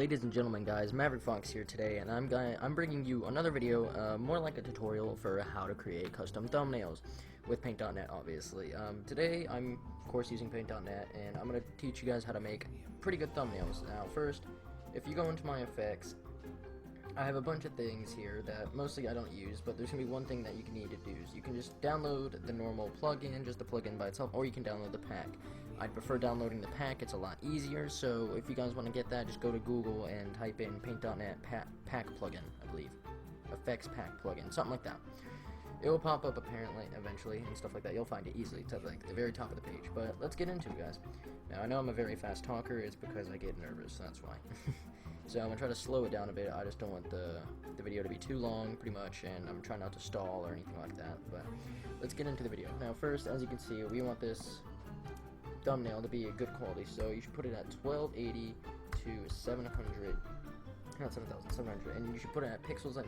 Ladies and gentlemen, guys, Maverick Fox here today, and I'm bringing you another video, more like a tutorial for how to create custom thumbnails with Paint.net, obviously. Today, I'm, of course, using Paint.net, and I'm going to teach you guys how to make pretty good thumbnails. Now, first, if you go into my effects, I have a bunch of things here that mostly I don't use, but there's going to be one thing that you can need to do. So you can just download the normal plugin, just the plugin by itself, or you can download the pack. I'd prefer downloading the pack, it's a lot easier, so if you guys want to get that, just go to Google and type in Paint.net pack plugin, I believe. Effects pack plugin, something like that. It will pop up apparently, eventually, and stuff like that. You'll find it easily. It's at like the very top of the page. But let's get into it, guys. Now, I know I'm a very fast talker. It's because I get nervous. That's why. So I'm going to try to slow it down a bit. I just don't want the video to be too long, pretty much, and I'm trying not to stall or anything like that. But let's get into the video. Now, first, as you can see, we want this thumbnail to be a good quality. So you should put it at 1280 to 700. Not 7,700, and you should put it at pixels and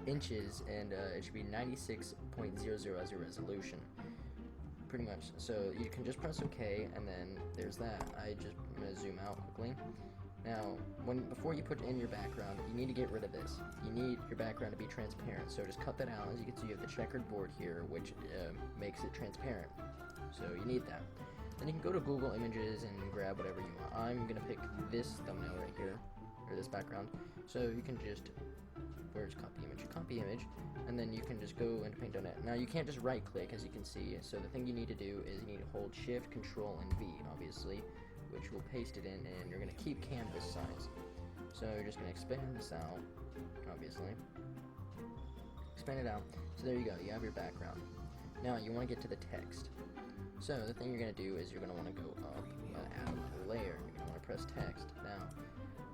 inches, and it should be 96.000 as your resolution, pretty much. So you can just press OK, and then there's that. I'm gonna zoom out quickly. Now, before you put in your background, you need to get rid of this. You need your background to be transparent, so just cut that out. As you can see, you have the checkered board here, which makes it transparent. So you need that. Then you can go to Google Images and grab whatever you want. I'm going to pick this thumbnail right here, or this background. So you can just, where's copy image? Copy image, and then you can just go into Paint.net. Now you can't just right click, as you can see, so the thing you need to do is you need to hold Shift, Control, and V, obviously, which will paste it in, and you're going to keep canvas size. So you're just going to expand this out, obviously. Expand it out. So there you go, you have your background. Now you want to get to the text. So the thing you're going to do is you're going to want to go up, add another layer. You're going to want to press text. Now,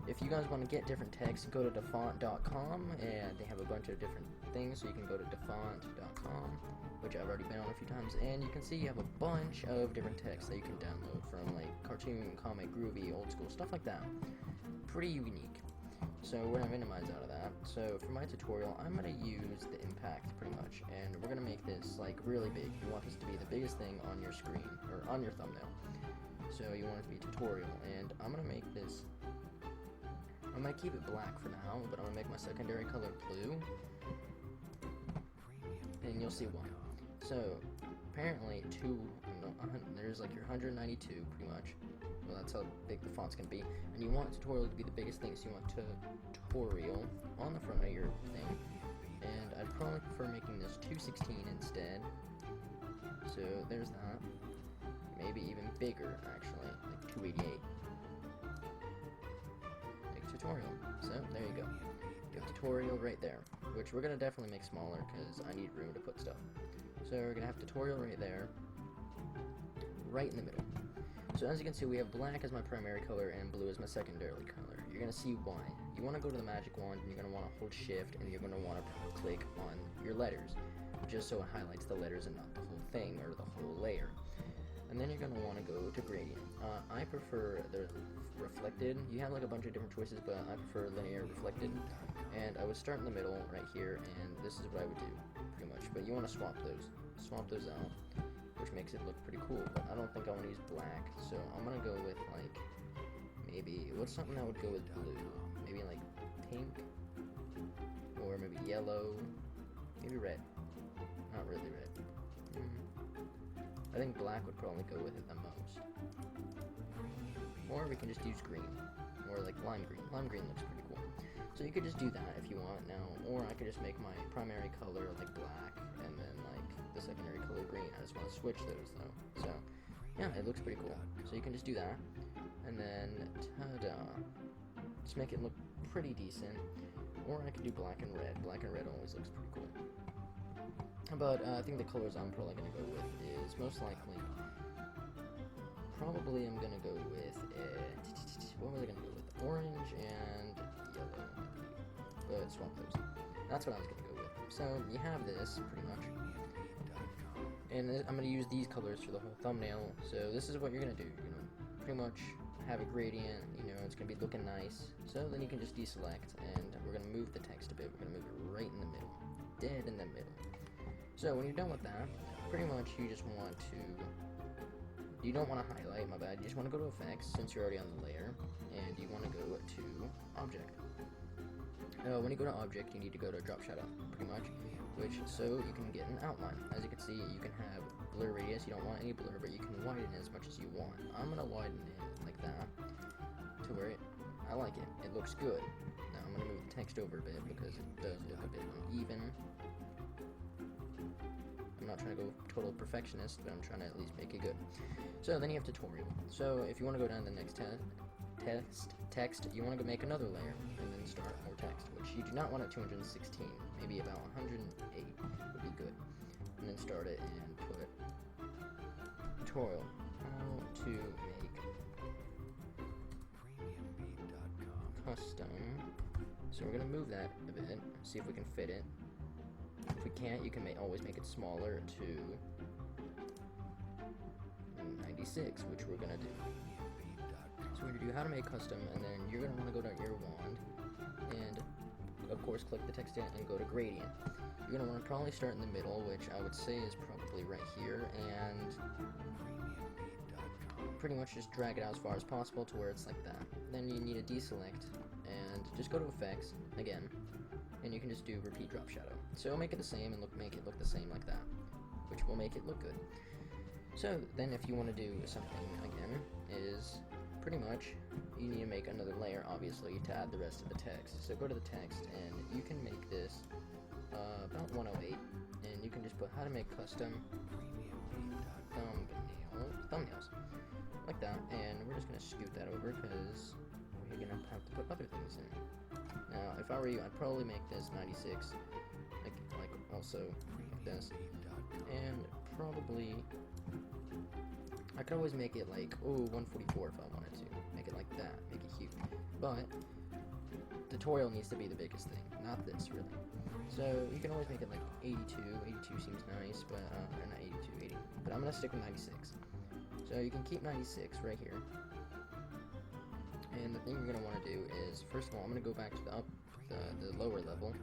if you guys want to get different text, go to defont.com, and they have a bunch of different things. So you can go to defont.com, which I've already been on a few times, and you can see you have a bunch of different text that you can download from like cartoon, comic, groovy, old school, stuff like that. Pretty unique. So we're going to minimize out of that. So for my tutorial, I'm going to use the impact pretty much, and we're going to make this like really big. You want this to be the biggest thing on your screen, or on your thumbnail. So you want it to be tutorial, and I'm going to make this, I'm going to keep it black for now, but I'm going to make my secondary color blue, and you'll see why. So apparently there's like your 192 pretty much. Well, that's how big the font's gonna be, and you want tutorial to be the biggest thing, so you want tutorial on the front of your thing, and I'd probably prefer making this 216 instead, so there's that. Maybe even bigger, actually, like 288. Make tutorial, so there you go. You have tutorial right there, which we're gonna definitely make smaller, because I need room to put stuff. So we're gonna have tutorial right there, right in the middle. So as you can see, we have black as my primary color and blue as my secondary color. You're going to see why. You want to go to the magic wand, and you're going to want to hold shift, and you're going to want to click on your letters, just so it highlights the letters and not the whole thing, or the whole layer. And then you're going to want to go to gradient. I prefer the reflected. You have like a bunch of different choices, but I prefer linear reflected. And I would start in the middle right here, and this is what I would do, pretty much. But you want to swap those. Swap those out, which makes it look pretty cool, but I don't think I want to use black, so I'm gonna go with like, maybe, what's something that would go with blue? Maybe like pink, or maybe yellow, maybe red, not really red. I think black would probably go with it the most, or we can just use green, or like lime green. Lime green looks pretty cool, so you could just do that if you want now, or I could just make my primary color like black, and then like the secondary color green. I just want to switch those though. So yeah, it looks pretty cool. So you can just do that, and then ta-da, just make it look pretty decent. Or I could do black and red. Black and red always looks pretty cool. But I think the colors I'm probably gonna go with is most likely, probably I'm gonna go with what was I gonna go with? Orange and yellow. But swap those. That's what I was gonna go with. So you have this pretty much. And I'm going to use these colors for the whole thumbnail, so this is what you're going to do, pretty much have a gradient, it's going to be looking nice, so then you can just deselect, and we're going to move the text a bit. We're going to move it right in the middle, dead in the middle. So when you're done with that, pretty much you just want to you don't want to highlight, my bad. You just want to go to effects since you're already on the layer, and you want to go to object. When you go to object, you need to go to drop shadow, pretty much, so you can get an outline. As you can see, you can have blur radius. You don't want any blur, but you can widen it as much as you want. I'm gonna widen it like that to where I like it. It looks good. Now I'm gonna move the text over a bit because it does look a bit uneven. I'm not trying to go total perfectionist, but I'm trying to at least make it good. So then you have tutorial. So if you want to go down to the next text, you want to go make another layer and then start more text, which you do not want at 216, maybe about 108 would be good. And then start it and put tutorial, how to make custom. So we're going to move that a bit, see if we can fit it. If we can't, you can always make it smaller to 96, which we're going to do. So we're going to do how to make custom, and then you're going to want to go to your wand, and of course click the text and go to gradient. You're going to want to probably start in the middle, which I would say is probably right here, and pretty much just drag it out as far as possible to where it's like that. Then you need to deselect, and just go to effects, again, and you can just do repeat drop shadow. So make it the same and make it look the same like that, which will make it look good. So then if you want to do something again, is pretty much you need to make another layer, obviously, to add the rest of the text. So go to the text, and you can make this about 108, and you can just put how to make custom thumbnails, like that, and we're just going to scoot that over because we're going to have to put other things in. Now, if I were you, I'd probably make this 96, like also like this, and probably I could always make it like 144 if I wanted to, make it like that, make it huge. But tutorial needs to be the biggest thing, not this really. So you can always make it like 82. 82 seems nice, but not 82, 80. But I'm gonna stick with 96. So you can keep 96 right here. And the thing you're gonna want to do is, first of all, I'm gonna go back to the lower level,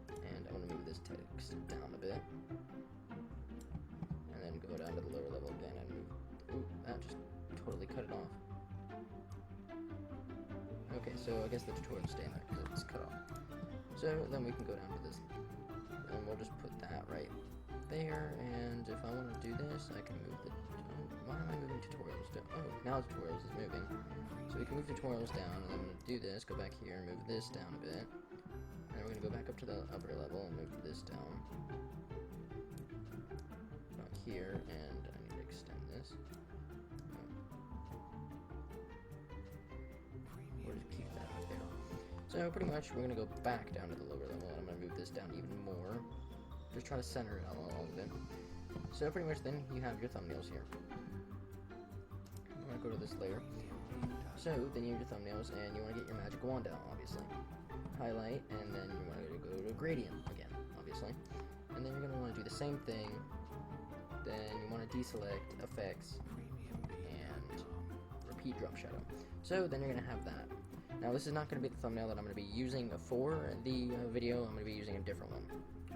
and I'm gonna move this text down a bit, and then go down to the lower level again and move. Ooh, that just totally cut it off. Okay, so I guess the tutorial's staying there because it's cut off. So then we can go down to this, and we'll just put that right there. And if I want to do this, I can move the. Why am I moving tutorials down? Oh, now tutorials is moving. So we can move tutorials down, and I'm going to do this, go back here and move this down a bit. And we're going to go back up to the upper level and move this down. About here, and I need to extend this. We'll just keep that right there. So pretty much we're going to go back down to the lower level, and I'm going to move this down even more. Just try to center it a little bit. So pretty much then you have your thumbnails here. I'm going to go to this layer. So then you have your thumbnails, and you want to get your magic wand out, obviously. Highlight, and then you want to go to gradient again, obviously. And then you're going to want to do the same thing. Then you want to deselect effects and repeat drop shadow. So then you're going to have that. Now this is not going to be the thumbnail that I'm going to be using for the video. I'm going to be using a different one,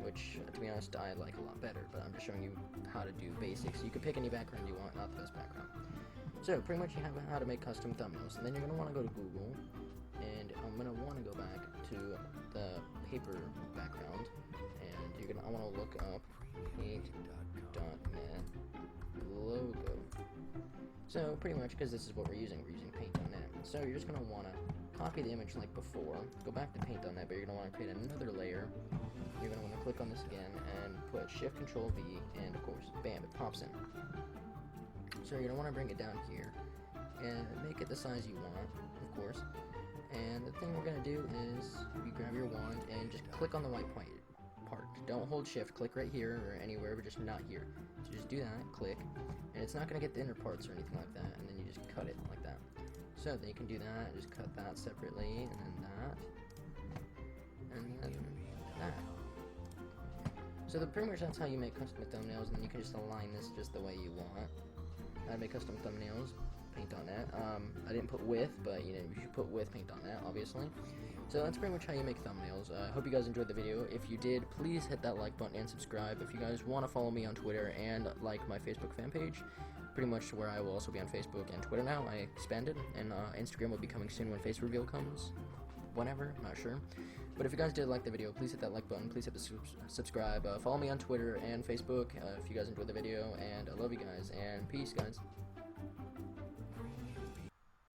which, to be honest, I like a lot better, but I'm just showing you how to do basics. You can pick any background you want, not the best background. So, pretty much you have how to make custom thumbnails, and then you're going to want to go to Google, and I'm going to want to go back to the paper background, and I want to look up paint.net logo. So, pretty much, because this is what we're using paint.net. So, you're just going to want to copy the image like before, go back to paint.net, but you're going to want to create another layer. You're going to want to click on this again and put Shift-Control-V, and of course, bam, it pops in. So you're going to want to bring it down here and make it the size you want, of course. And the thing we're going to do is you grab your wand and just click on the white part. Don't hold shift, click right here or anywhere, but just not here. So just do that, click, and it's not going to get the inner parts or anything like that, and then you just cut it like that. So then you can do that, just cut that separately, and then that, and then that. So pretty much that's how you make custom thumbnails, and then you can just align this just the way you want. How to make custom thumbnails paint on that. I didn't put with, but you know, you should put with paint on that, obviously. So that's pretty much how you make thumbnails. I hope you guys enjoyed the video. If you did, please hit that like button and subscribe. If you guys want to follow me on Twitter and like my Facebook fan page, pretty much where I will also be on Facebook and Twitter now. I expanded, and Instagram will be coming soon when face reveal comes. Whenever, not sure. But if you guys did like the video, please hit that like button, please hit the subscribe, follow me on Twitter and Facebook if you guys enjoyed the video, and I love you guys, and peace, guys.